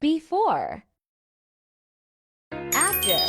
Before. After.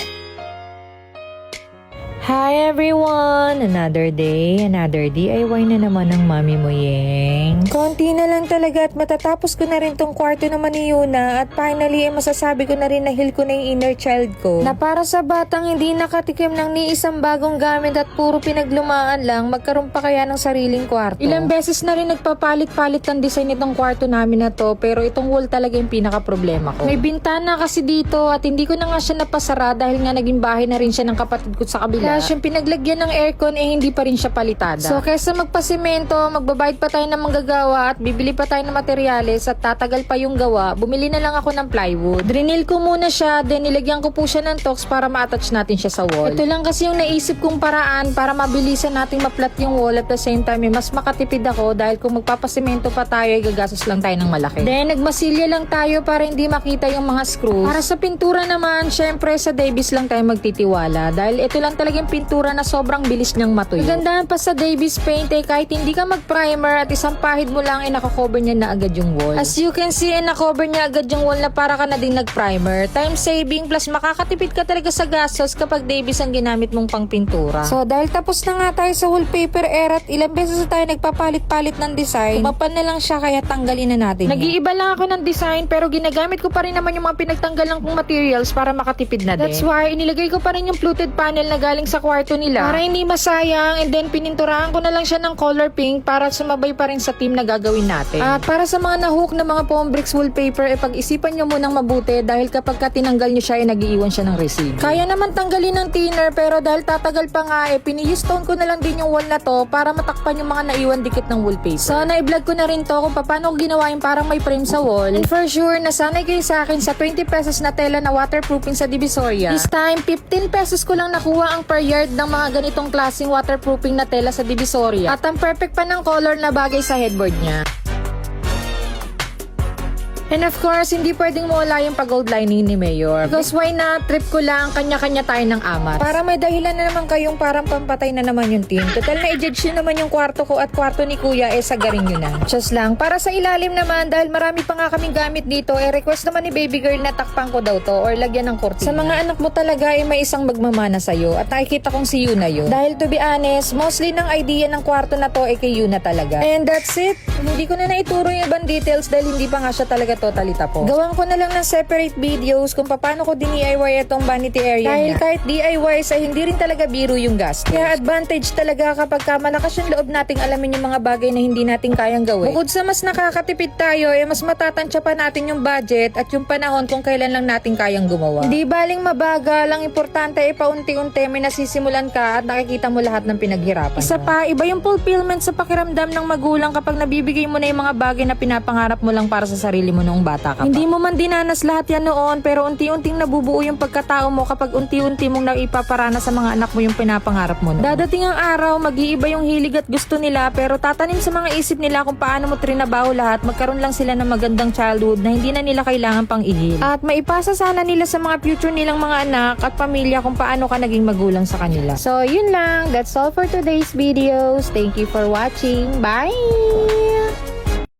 Hi everyone! Another day, another DIY na naman ng mami mo, Yeng. Konti na lang talaga at matatapos ko na rin tong kwarto naman ni Yuna at finally masasabi ko na rin na heal ko na yung inner child ko. Na para sa batang hindi nakatikim ng ni isang bagong gamit at puro pinaglumaan lang, magkaroon pa kaya ng sariling kwarto. Ilang beses na rin nagpapalit-palit ng design itong kwarto namin na to, pero itong wall talaga yung pinaka-problema ko. May bintana kasi dito at hindi ko na nga siya napasara dahil nga naging bahay na rin siya ng kapatid ko sa kabila. Kaya yung pinaglagyan ng aircon hindi pa rin siya palitada. So kaysa magpasimento, magbabayad pa tayo ng manggagawa at bibili pa tayo ng materyales at tatagal pa yung gawa, bumili na lang ako ng plywood. Drinil ko muna siya, then nilagyan ko po siya ng tox para ma-attach natin siya sa wall. Ito lang kasi yung naisip kong paraan para mabilisan nating maplat yung wall at the same time mas makatipid ako dahil kung magpapasimento pa tayo gagastos lang tayo ng malaki. Then nagmasilya lang tayo para hindi makita yung mga screws. Para sa pintura naman, syempre sa Davis lang tayo magtitiwala dahil ito lang talaga yung pintura na sobrang bilis niyang matuyo. Kagandahan pa sa Davis paint kahit hindi ka mag-primer at isang pahid mo lang nakakover niya na agad yung wall. As you can see nakover niya agad yung wall na para ka na din nag-primer. Time saving plus makakatipid ka talaga sa gastos kapag Davis ang ginamit mong pang pintura. So dahil tapos na nga tayo sa wallpaper era at ilang beses na tayo nagpapalit-palit ng design, kumapal na lang siya kaya tanggalin na natin. Nag-iiba lang ako ng design pero ginagamit ko pa rin naman yung mga pinagtanggalan kong materials para makatipid na din. That's why inilagay ko pa rin yung fluted panel na galing sa kwarto nila para hindi masayang, and then pininturahan ko na lang siya ng color pink para sumabay pa rin sa team na gagawin natin. At para sa mga nahook na mga foam bricks wallpaper, pag-isipan nyo munang mabuti dahil kapag tinanggal nyo siya nag-iiwan siya ng residual. Kaya naman tanggalin ng thinner pero dahil tatagal pa nga piniyustone ko na lang din yung wall na to para matakpan yung mga naiwan dikit ng wallpaper. So na-vlog ko na rin to kung paano ko ginawa yung parang may frame sa wall. And for sure, nasanay kayo sa akin sa 20 pesos na tela na waterproofing sa Divisoria. This time, 15 pesos ko lang nakuha ang per yard ng mga ganitong klaseng waterproofing na tela sa Divisoria. At ang perfect pa ng color na bagay sa headboard niya. And of course, hindi pwedeng mawala yung pag-gold lining ni Mayor. Because why not? Trip ko lang, kanya-kanya tayo ng amat. Para may dahilan na naman kayong parang pampatay na naman yung team. Total na i-judge nyo naman yung kwarto ko at kwarto ni Kuya, sagarin nyo na. Just lang. Para sa ilalim naman, dahil marami pa nga kaming gamit dito, request naman ni baby girl na takpang ko daw to or lagyan ng kurtina. Sa mga anak mo talaga, may isang magmamana sa'yo. At nakikita kong si Yuna yun. Dahil to be honest, mostly ng idea ng kwarto na to kay Yuna talaga. And that's it. Hindi ko na naituro yung ibang details dahil hindi pa nga siya talaga totally tapos. Gawan ko na lang ng separate videos kung paano ko DIY itong vanity area dahil niya. Kahit DIY hindi rin talaga biro yung gastos. Kaya advantage talaga kapag malakas yung loob nating alamin yung mga bagay na hindi natin kayang gawin. Bukod sa mas nakakatipid tayo, mas matatansya pa natin yung budget at yung panahon kung kailan lang natin kayang gumawa. Hindi baling mabagal, ang importante paunti-unti may nasisimulan ka at nakikita mo lahat ng pinaghirapan. Isa pa, iba yung fulfillment sa pakiramdam ng magulang kapag nabibigay mo na yung mga bagay na pinapangarap mo lang para sa sarili mo noong bata ka pa. Hindi mo man dinanas lahat yan noon pero unti-unting nabubuo yung pagkatao mo kapag unti-unti mong naipaparana sa mga anak mo yung pinapangarap mo noon. Dadating ang araw, mag-iiba yung hilig at gusto nila pero tatanim sa mga isip nila kung paano mo trinabaho lahat, magkaroon lang sila ng magandang childhood na hindi na nila kailangan pang ihil. At maipasa sana nila sa mga future nilang mga anak at pamilya kung paano ka naging magulang sa kanila. So yun lang, that's all for today's videos. Thank you for watching. Bye!